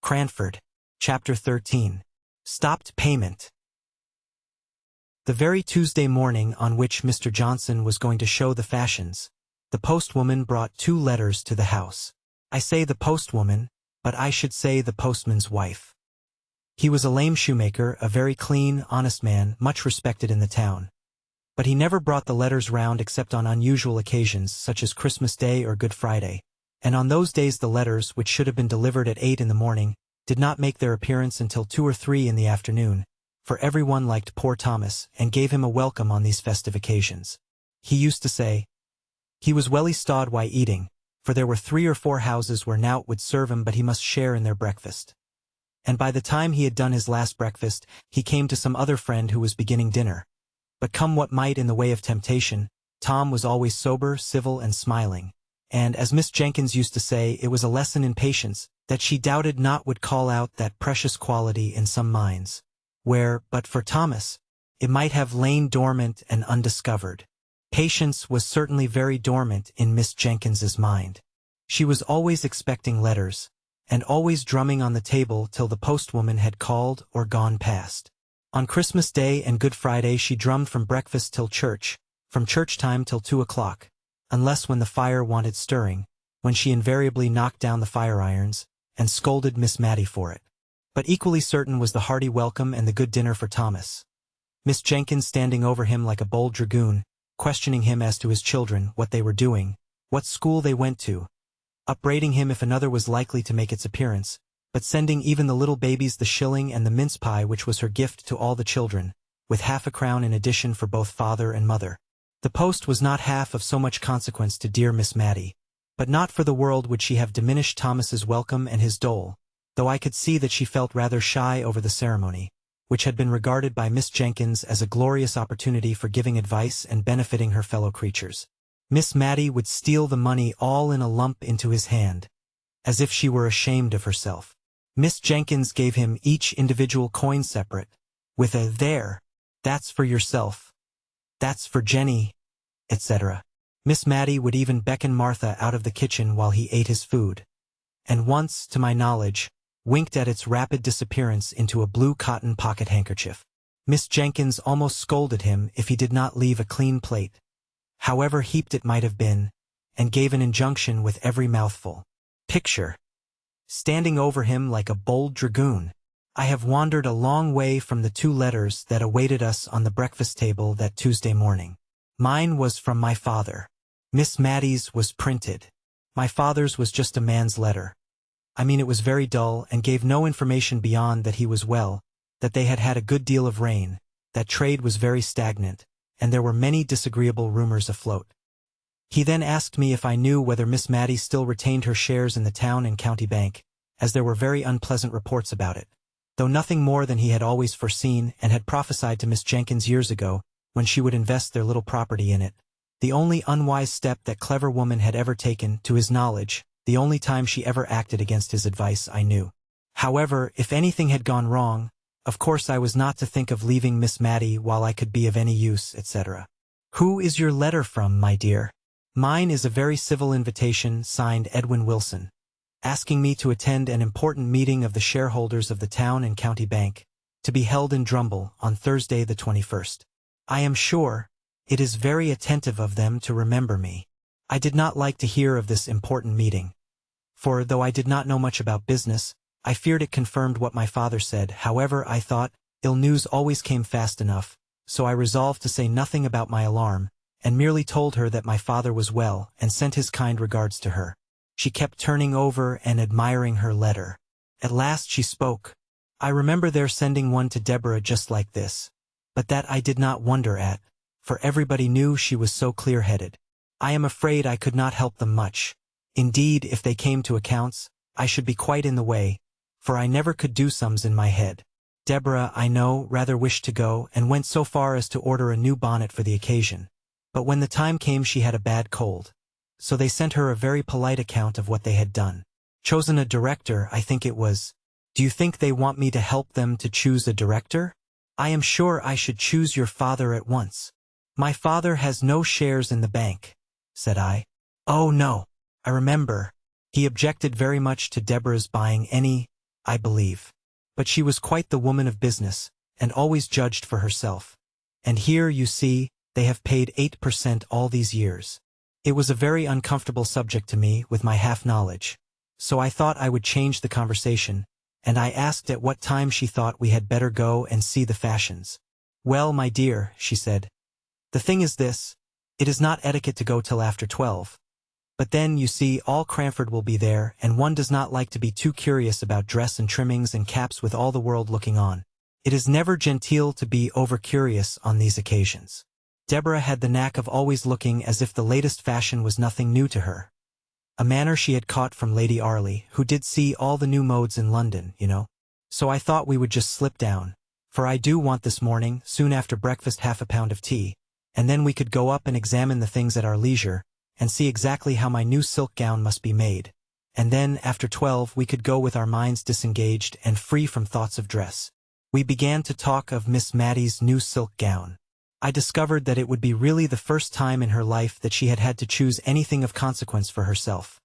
Cranford. Chapter 13. Stopped Payment. The very Tuesday morning on which Mr. Johnson was going to show the fashions, the postwoman brought 2 letters to the house. I say the postwoman, but I should say the postman's wife. He was a lame shoemaker, a very clean, honest man, much respected in the town. But he never brought the letters round except on unusual occasions such as Christmas Day or Good Friday, and on those days the letters, which should have been delivered at 8 in the morning, did not make their appearance until 2 or 3 in the afternoon, for everyone liked poor Thomas and gave him a welcome on these festive occasions. He used to say, he was welly stawed while eating, for there were 3 or 4 houses where nowt would serve him but he must share in their breakfast. And by the time he had done his last breakfast, he came to some other friend who was beginning dinner. But come what might in the way of temptation, Tom was always sober, civil, and smiling, and, as Miss Jenkins used to say, it was a lesson in patience, that she doubted not would call out that precious quality in some minds, where, but for Thomas, it might have lain dormant and undiscovered. Patience was certainly very dormant in Miss Jenkins's mind. She was always expecting letters, and always drumming on the table till the postwoman had called or gone past. On Christmas Day and Good Friday she drummed from breakfast till church, from church time till 2 o'clock, unless when the fire wanted stirring, when she invariably knocked down the fire irons, and scolded Miss Matty for it. But equally certain was the hearty welcome and the good dinner for Thomas. Miss Jenkins standing over him like a bold dragoon, questioning him as to his children, what they were doing, what school they went to, upbraiding him if another was likely to make its appearance, but sending even the little babies the shilling and the mince pie which was her gift to all the children, with half a crown in addition for both father and mother. The post was not half of so much consequence to dear Miss Matty, but not for the world would she have diminished Thomas's welcome and his dole, though I could see that she felt rather shy over the ceremony, which had been regarded by Miss Jenkins as a glorious opportunity for giving advice and benefiting her fellow creatures. Miss Matty would steal the money all in a lump into his hand, as if she were ashamed of herself. Miss Jenkins gave him each individual coin separate, with a "There, that's for yourself, that's for Jenny," etc. Miss Matty would even beckon Martha out of the kitchen while he ate his food, and once, to my knowledge, winked at its rapid disappearance into a blue cotton pocket-handkerchief. Miss Jenkins almost scolded him if he did not leave a clean plate, however heaped it might have been, and gave an injunction with every mouthful. Picture, standing over him like a bold dragoon. I have wandered a long way from the 2 letters that awaited us on the breakfast table that Tuesday morning. Mine was from my father. Miss Matty's was printed. My father's was just a man's letter. I mean, it was very dull and gave no information beyond that he was well, that they had had a good deal of rain, that trade was very stagnant, and there were many disagreeable rumors afloat. He then asked me if I knew whether Miss Matty still retained her shares in the town and county bank, as there were very unpleasant reports about it, though nothing more than he had always foreseen and had prophesied to Miss Jenkins years ago, when she would invest their little property in it. The only unwise step that clever woman had ever taken, to his knowledge, the only time she ever acted against his advice, I knew. However, if anything had gone wrong, of course I was not to think of leaving Miss Matty while I could be of any use, etc. "Who is your letter from, my dear?" "Mine is a very civil invitation, signed Edwin Wilson, asking me to attend an important meeting of the shareholders of the town and county bank, to be held in Drumble on Thursday the 21st. I am sure it is very attentive of them to remember me." I did not like to hear of this important meeting, for, though I did not know much about business, I feared it confirmed what my father said. However, I thought, ill news always came fast enough, so I resolved to say nothing about my alarm, and merely told her that my father was well and sent his kind regards to her. She kept turning over and admiring her letter. At last she spoke. "I remember their sending one to Deborah just like this, but that I did not wonder at, for everybody knew she was so clear-headed. I am afraid I could not help them much. Indeed, if they came to accounts, I should be quite in the way, for I never could do sums in my head. Deborah, I know, rather wished to go, and went so far as to order a new bonnet for the occasion. But when the time came she had a bad cold, so they sent her a very polite account of what they had done. Chosen a director, I think it was. Do you think they want me to help them to choose a director? I am sure I should choose your father at once." "My father has no shares in the bank," said I. "Oh no, I remember. He objected very much to Deborah's buying any, I believe. But she was quite the woman of business, and always judged for herself. And here, you see, they have paid 8% all these years. It was a very uncomfortable subject to me, with my half-knowledge. So I thought I would change the conversation, and I asked at what time she thought we had better go and see the fashions. Well, my dear, she said, the thing is this, it is not etiquette to go till after 12. But then, you see, all Cranford will be there, and one does not like to be too curious about dress and trimmings and caps with all the world looking on. It is never genteel to be over-curious on these occasions. Deborah had the knack of always looking as if the latest fashion was nothing new to her. A manner she had caught from Lady Arley, who did see all the new modes in London, you know. So I thought we would just slip down, for I do want this morning, soon after breakfast, half a pound of tea, and then we could go up and examine the things at our leisure, and see exactly how my new silk gown must be made. And then, after 12, we could go with our minds disengaged and free from thoughts of dress. We began to talk of Miss Mattie's new silk gown. I discovered that it would be really the first time in her life that she had had to choose anything of consequence for herself.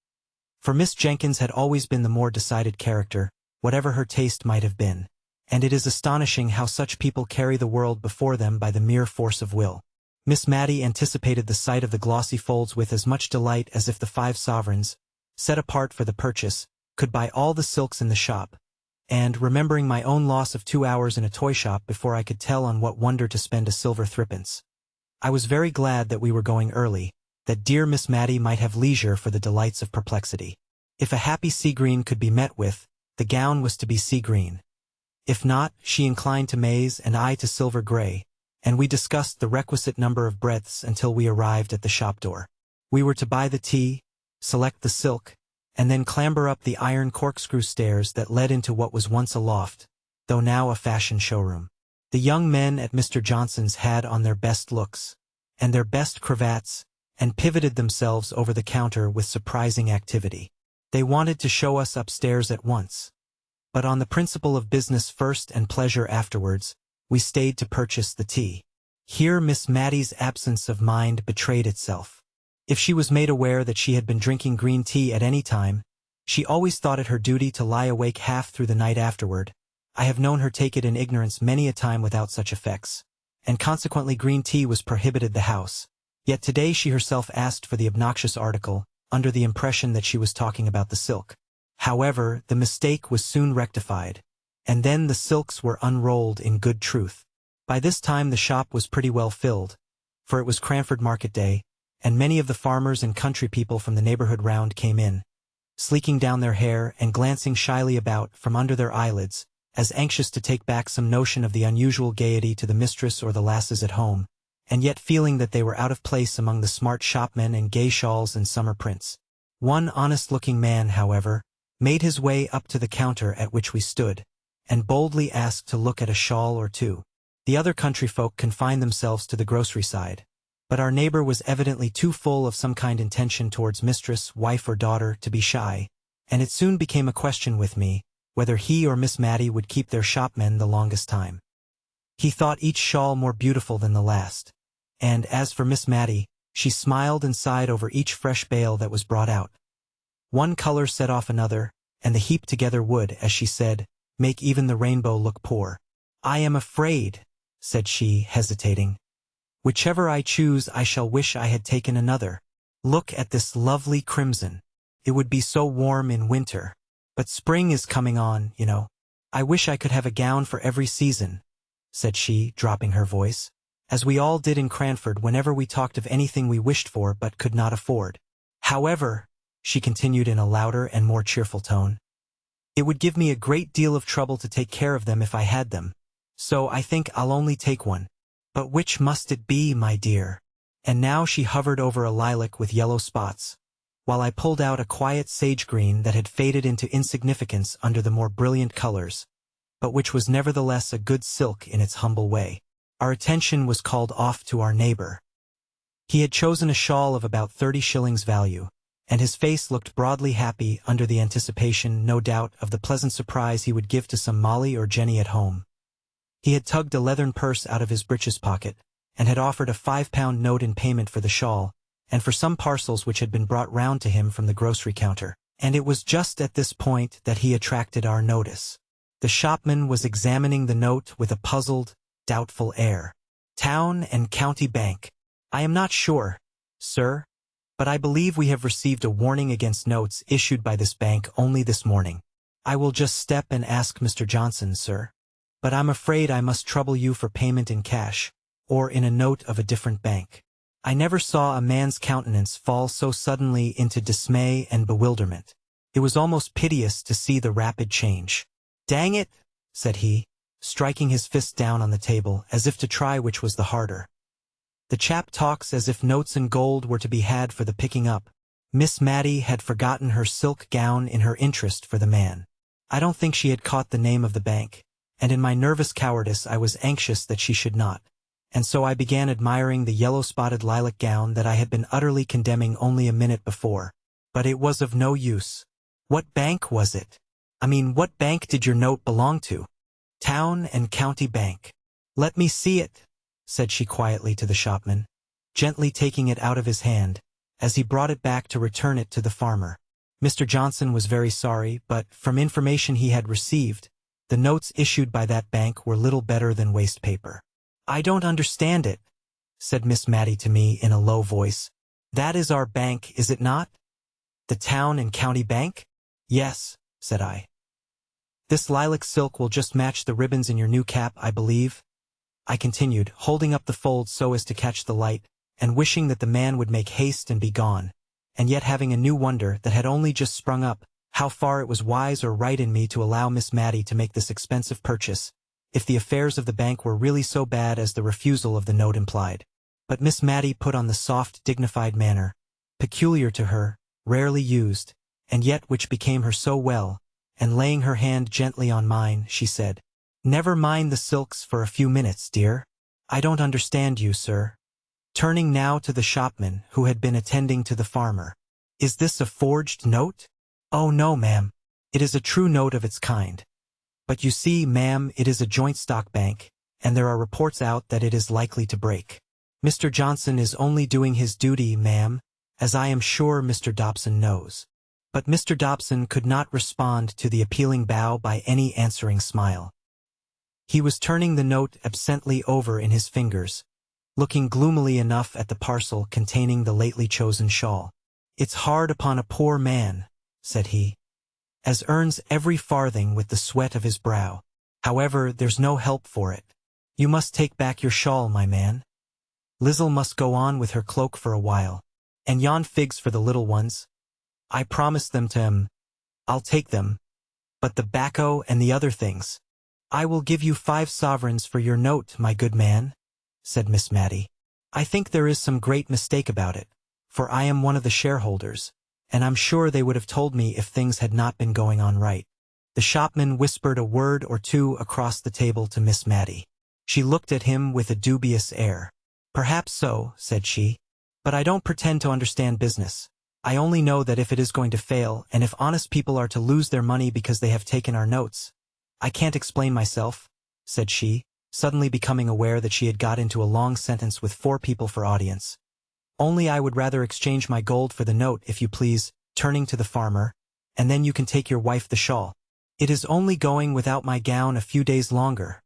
For Miss Jenkins had always been the more decided character, whatever her taste might have been, and it is astonishing how such people carry the world before them by the mere force of will. Miss Mattie anticipated the sight of the glossy folds with as much delight as if the 5 sovereigns, set apart for the purchase, could buy all the silks in the shop, and, remembering my own loss of 2 hours in a toy shop before I could tell on what wonder to spend a silver threepence, I was very glad that we were going early, that dear Miss Mattie might have leisure for the delights of perplexity. If a happy sea green could be met with, the gown was to be sea green. If not, she inclined to maize and I to silver gray, and we discussed the requisite number of breadths until we arrived at the shop door. We were to buy the tea, select the silk, and then clamber up the iron corkscrew stairs that led into what was once a loft, though now a fashion showroom. The young men at Mr. Johnson's had on their best looks, and their best cravats, and pivoted themselves over the counter with surprising activity. They wanted to show us upstairs at once. But on the principle of business first and pleasure afterwards, we stayed to purchase the tea. Here Miss Mattie's absence of mind betrayed itself. If she was made aware that she had been drinking green tea at any time, she always thought it her duty to lie awake half through the night afterward. I have known her take it in ignorance many a time without such effects, and consequently green tea was prohibited the house. Yet today she herself asked for the obnoxious article, under the impression that she was talking about the silk. However, the mistake was soon rectified, and then the silks were unrolled in good truth. By this time the shop was pretty well filled, for it was Cranford market day, and many of the farmers and country people from the neighborhood round came in, sleeking down their hair and glancing shyly about from under their eyelids, as anxious to take back some notion of the unusual gaiety to the mistress or the lasses at home, and yet feeling that they were out of place among the smart shopmen and gay shawls and summer prints. One honest-looking man, however, made his way up to the counter at which we stood, and boldly asked to look at a shawl or two. The other country folk confined themselves to the grocery side, but our neighbor was evidently too full of some kind intention towards mistress, wife or daughter to be shy, and it soon became a question with me, whether he or Miss Mattie would keep their shopmen the longest time. He thought each shawl more beautiful than the last, and as for Miss Mattie, she smiled and sighed over each fresh bale that was brought out. One color set off another, and the heap together would, as she said, make even the rainbow look poor. "I am afraid," said she, hesitating, "whichever I choose I shall wish I had taken another. Look at this lovely crimson. It would be so warm in winter. But spring is coming on, you know. I wish I could have a gown for every season," said she, dropping her voice, as we all did in Cranford whenever we talked of anything we wished for but could not afford. "However," she continued in a louder and more cheerful tone, "it would give me a great deal of trouble to take care of them if I had them, so I think I'll only take one. But which must it be, my dear?" And now she hovered over a lilac with yellow spots, while I pulled out a quiet sage green that had faded into insignificance under the more brilliant colors, but which was nevertheless a good silk in its humble way. Our attention was called off to our neighbor. He had chosen a shawl of about 30 shillings value, and his face looked broadly happy under the anticipation, no doubt, of the pleasant surprise he would give to some Molly or Jenny at home. He had tugged a leathern purse out of his breeches pocket, and had offered a £5 note in payment for the shawl, and for some parcels which had been brought round to him from the grocery counter. And it was just at this point that he attracted our notice. The shopman was examining the note with a puzzled, doubtful air. Town and County Bank. I am not sure, sir, but I believe we have received a warning against notes issued by this bank only this morning. I will just step and ask Mr. Johnson, sir. But I'm afraid I must trouble you for payment in cash, or in a note of a different bank. I never saw a man's countenance fall so suddenly into dismay and bewilderment. It was almost piteous to see the rapid change. "Dang it," said he, striking his fist down on the table as if to try which was the harder. "The chap talks as if notes and gold were to be had for the picking up." Miss Matty had forgotten her silk gown in her interest for the man. I don't think she had caught the name of the bank, and in my nervous cowardice I was anxious that she should not. And so I began admiring the yellow-spotted lilac gown that I had been utterly condemning only a minute before. But it was of no use. What bank was it? I mean, what bank did your note belong to? Town and County Bank. "Let me see it," said she quietly to the shopman, gently taking it out of his hand, as he brought it back to return it to the farmer. Mr. Johnson was very sorry, but from information he had received, the notes issued by that bank were little better than waste paper. "I don't understand it," said Miss Matty to me in a low voice. "That is our bank, is it not? The Town and County Bank?" "Yes," said I. "This lilac silk will just match the ribbons in your new cap, I believe," I continued, holding up the folds so as to catch the light, and wishing that the man would make haste and be gone, and yet having a new wonder that had only just sprung up, how far it was wise or right in me to allow Miss Matty to make this expensive purchase, if the affairs of the bank were really so bad as the refusal of the note implied. But Miss Matty put on the soft, dignified manner, peculiar to her, rarely used, and yet which became her so well, and laying her hand gently on mine, she said, "Never mind the silks for a few minutes, dear. I don't understand you, sir." Turning now to the shopman, who had been attending to the farmer. "Is this a forged note?" "Oh no, ma'am. It is a true note of its kind. But you see, ma'am, it is a joint stock bank, and there are reports out that it is likely to break. Mr. Johnson is only doing his duty, ma'am, as I am sure Mr. Dobson knows." But Mr. Dobson could not respond to the appealing bow by any answering smile. He was turning the note absently over in his fingers, looking gloomily enough at the parcel containing the lately chosen shawl. "It's hard upon a poor man," said he, "as earns every farthing with the sweat of his brow. However, there's no help for it. You must take back your shawl, my man. Lizzle must go on with her cloak for a while. And yon figs for the little ones. I promised them to him. I'll take them. But the bacco and the other things. I will give you 5 sovereigns for your note, my good man," said Miss Matty. "I think there is some great mistake about it, for I am one of the shareholders, and I'm sure they would have told me if things had not been going on right." The shopman whispered a word or two across the table to Miss Matty. She looked at him with a dubious air. "Perhaps so," said she, "but I don't pretend to understand business. I only know that if it is going to fail, and if honest people are to lose their money because they have taken our notes, I can't explain myself," said she, suddenly becoming aware that she had got into a long sentence with 4 people for audience. "Only I would rather exchange my gold for the note, if you please," turning to the farmer, "and then you can take your wife the shawl. It is only going without my gown a few days longer,"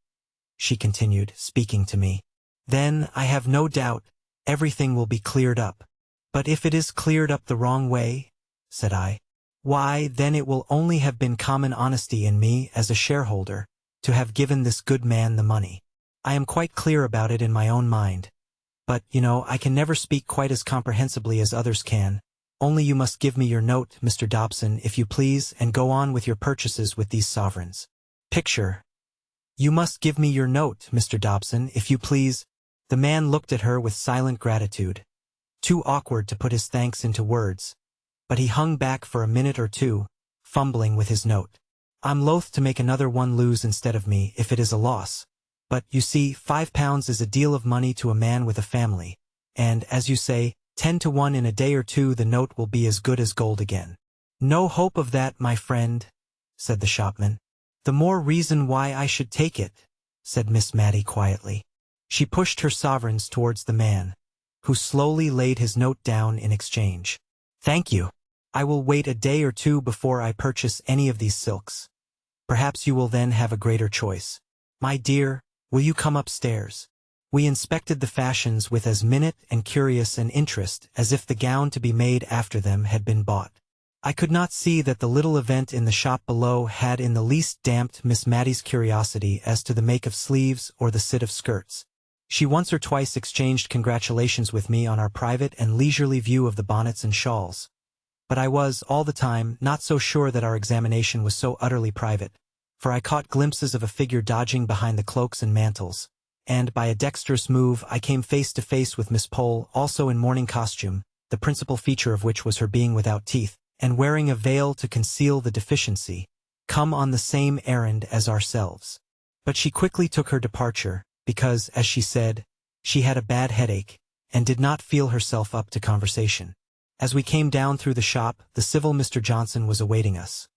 she continued, speaking to me. "Then, I have no doubt, everything will be cleared up." "But if it is cleared up the wrong way," said I, "why, then it will only have been common honesty in me as a shareholder to have given this good man the money. I am quite clear about it in my own mind. But, you know, I can never speak quite as comprehensibly as others can. Only you must give me your note, Mr. Dobson, if you please, and go on with your purchases with these sovereigns. Picture. You must give me your note, Mr. Dobson, if you please." The man looked at her with silent gratitude, too awkward to put his thanks into words, but he hung back for a minute or two, fumbling with his note. "I'm loath to make another one lose instead of me, if it is a loss. But, you see, £5 is a deal of money to a man with a family, and, as you say, 10 to 1 in a day or two the note will be as good as gold again." "No hope of that, my friend," said the shopman. "The more reason why I should take it," said Miss Matty quietly. She pushed her sovereigns towards the man, who slowly laid his note down in exchange. "Thank you," I will wait a day or two before I purchase any of these silks. Perhaps you will then have a greater choice. My dear, will you come upstairs? We inspected the fashions with as minute and curious an interest as if the gown to be made after them had been bought. I could not see that the little event in the shop below had in the least damped Miss Mattie's curiosity as to the make of sleeves or the sit of skirts. She once or twice exchanged congratulations with me on our private and leisurely view of the bonnets and shawls. But I was, all the time, not so sure that our examination was so utterly private, for I caught glimpses of a figure dodging behind the cloaks and mantles, and by a dexterous move I came face to face with Miss Pole, also in morning costume, the principal feature of which was her being without teeth, and wearing a veil to conceal the deficiency, come on the same errand as ourselves. But she quickly took her departure, because, as she said, she had a bad headache, and did not feel herself up to conversation. As we came down through the shop, the civil Mr. Johnson was awaiting us.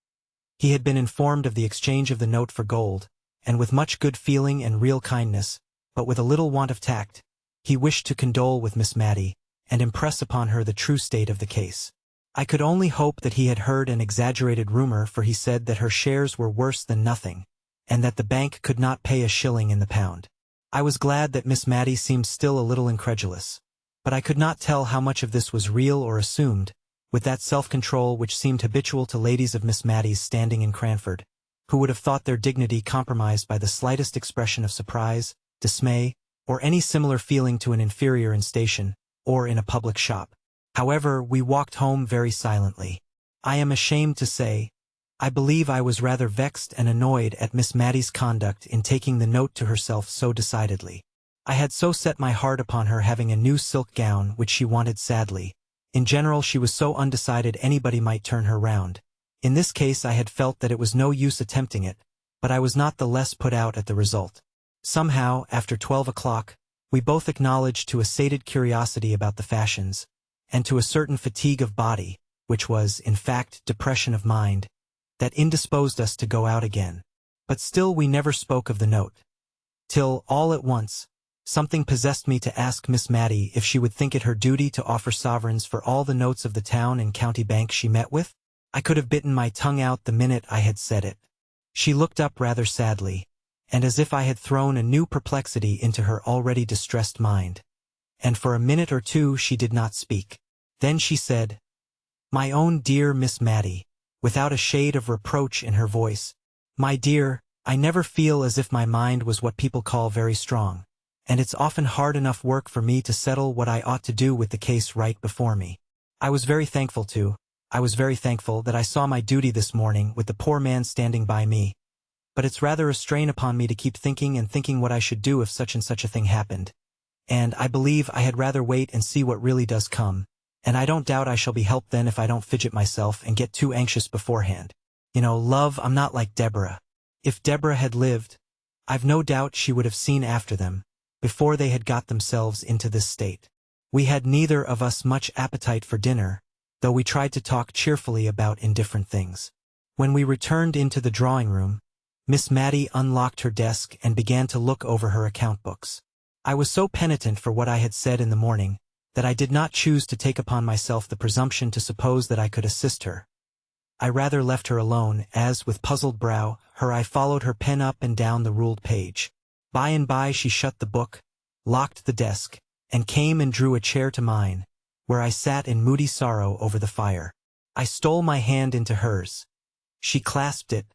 He had been informed of the exchange of the note for gold, and with much good feeling and real kindness, but with a little want of tact, he wished to condole with Miss Mattie, and impress upon her the true state of the case. I could only hope that he had heard an exaggerated rumor, for he said that her shares were worse than nothing, and that the bank could not pay a shilling in the pound. I was glad that Miss Mattie seemed still a little incredulous, but I could not tell how much of this was real or assumed, with that self-control which seemed habitual to ladies of Miss Mattie's standing in Cranford, who would have thought their dignity compromised by the slightest expression of surprise, dismay, or any similar feeling to an inferior in station, or in a public shop. However, we walked home very silently. I am ashamed to say, I believe I was rather vexed and annoyed at Miss Mattie's conduct in taking the note to herself so decidedly. I had so set my heart upon her having a new silk gown which she wanted sadly. In general she was so undecided anybody might turn her round. In this case I had felt that it was no use attempting it, but I was not the less put out at the result. Somehow, after 12 o'clock, we both acknowledged to a sated curiosity about the fashions, and to a certain fatigue of body, which was, in fact, depression of mind, that indisposed us to go out again. But still we never spoke of the note. Till, all at once, something possessed me to ask Miss Mattie if she would think it her duty to offer sovereigns for all the notes of the town and county bank she met with. I could have bitten my tongue out the minute I had said it. She looked up rather sadly, and as if I had thrown a new perplexity into her already distressed mind. And for a minute or two she did not speak. Then she said, "My own dear Miss Mattie," without a shade of reproach in her voice, "my dear, I never feel as if my mind was what people call very strong, and it's often hard enough work for me to settle what I ought to do with the case right before me. I was very thankful that I saw my duty this morning with the poor man standing by me, but it's rather a strain upon me to keep thinking and thinking what I should do if such and such a thing happened, and I believe I had rather wait and see what really does come, and I don't doubt I shall be helped then if I don't fidget myself and get too anxious beforehand. You know, love, I'm not like Deborah. If Deborah had lived, I've no doubt she would have seen after them, before they had got themselves into this state. We had neither of us much appetite for dinner, though we tried to talk cheerfully about indifferent things. When we returned into the drawing-room, Miss Mattie unlocked her desk and began to look over her account books. I was so penitent for what I had said in the morning, that I did not choose to take upon myself the presumption to suppose that I could assist her. I rather left her alone, as, with puzzled brow, her eye followed her pen up and down the ruled page. By and by she shut the book, locked the desk, and came and drew a chair to mine, where I sat in moody sorrow over the fire. I stole my hand into hers. She clasped it,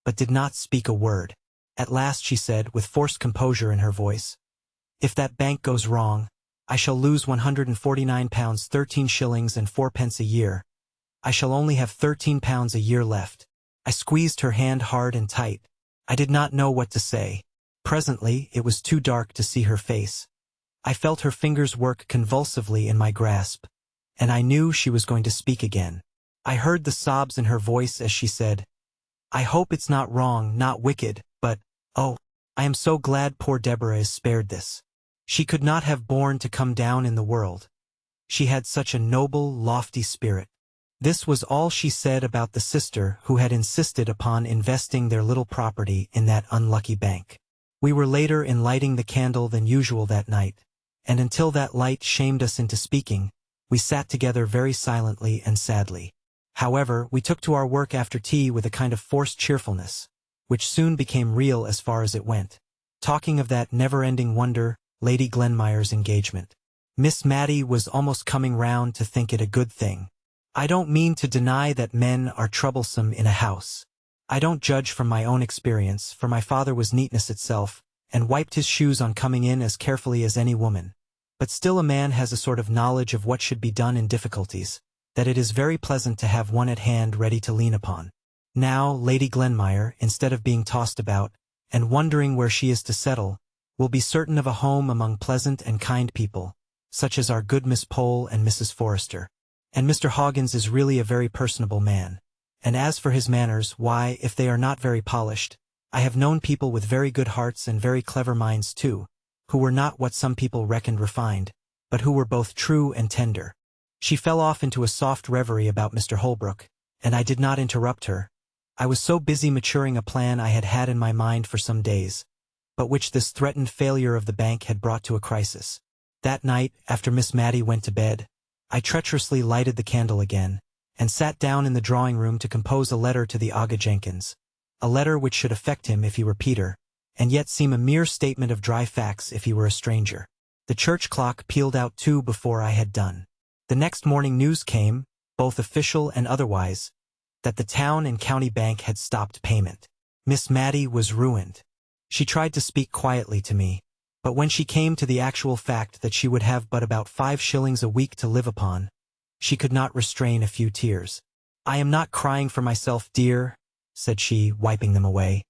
but did not speak a word. At last she said, with forced composure in her voice, "If that bank goes wrong, I shall lose £149 13 shillings and 4 pence a year. I shall only have £13 a year left." I squeezed her hand hard and tight. I did not know what to say. Presently it was too dark to see her face. I felt her fingers work convulsively in my grasp, and I knew she was going to speak again. I heard the sobs in her voice as she said, "I hope it's not wrong, not wicked, but, oh, I am so glad poor Deborah is spared this. She could not have borne to come down in the world. She had such a noble, lofty spirit." This was all she said about the sister who had insisted upon investing their little property in that unlucky bank. We were later in lighting the candle than usual that night, and until that light shamed us into speaking, we sat together very silently and sadly. However, we took to our work after tea with a kind of forced cheerfulness, which soon became real as far as it went. Talking of that never-ending wonder, Lady Glenmire's engagement. Miss Matty was almost coming round to think it a good thing. I don't mean to deny that men are troublesome in a house. I don't judge from my own experience, for my father was neatness itself, and wiped his shoes on coming in as carefully as any woman. But still a man has a sort of knowledge of what should be done in difficulties, that it is very pleasant to have one at hand ready to lean upon. Now, Lady Glenmire, instead of being tossed about, and wondering where she is to settle, will be certain of a home among pleasant and kind people, such as our good Miss Pole and Mrs. Forrester. And Mr. Hoggins is really a very personable man. And as for his manners, why, if they are not very polished, I have known people with very good hearts and very clever minds too, who were not what some people reckoned refined, but who were both true and tender. She fell off into a soft reverie about Mr. Holbrook, and I did not interrupt her. I was so busy maturing a plan I had had in my mind for some days, but which this threatened failure of the bank had brought to a crisis. That night, after Miss Matty went to bed, I treacherously lighted the candle again, and sat down in the drawing-room to compose a letter to the Aga Jenkins, a letter which should affect him if he were Peter, and yet seem a mere statement of dry facts if he were a stranger. The church clock pealed out 2 before I had done. The next morning news came, both official and otherwise, that the town and county bank had stopped payment. Miss Matty was ruined. She tried to speak quietly to me, but when she came to the actual fact that she would have but about 5 shillings a week to live upon, she could not restrain a few tears. "I am not crying for myself, dear," said she, wiping them away.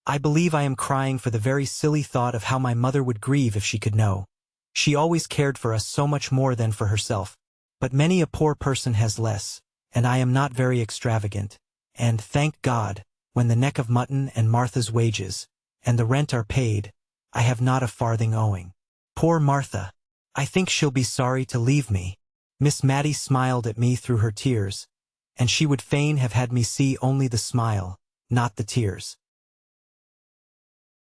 "I believe I am crying for the very silly thought of how my mother would grieve if she could know. She always cared for us so much more than for herself, but many a poor person has less, and I am not very extravagant, and, thank God, when the neck of mutton and Martha's wages, and the rent are paid, I have not a farthing owing. Poor Martha! I think she'll be sorry to leave me." Miss Matty smiled at me through her tears, and she would fain have had me see only the smile, not the tears.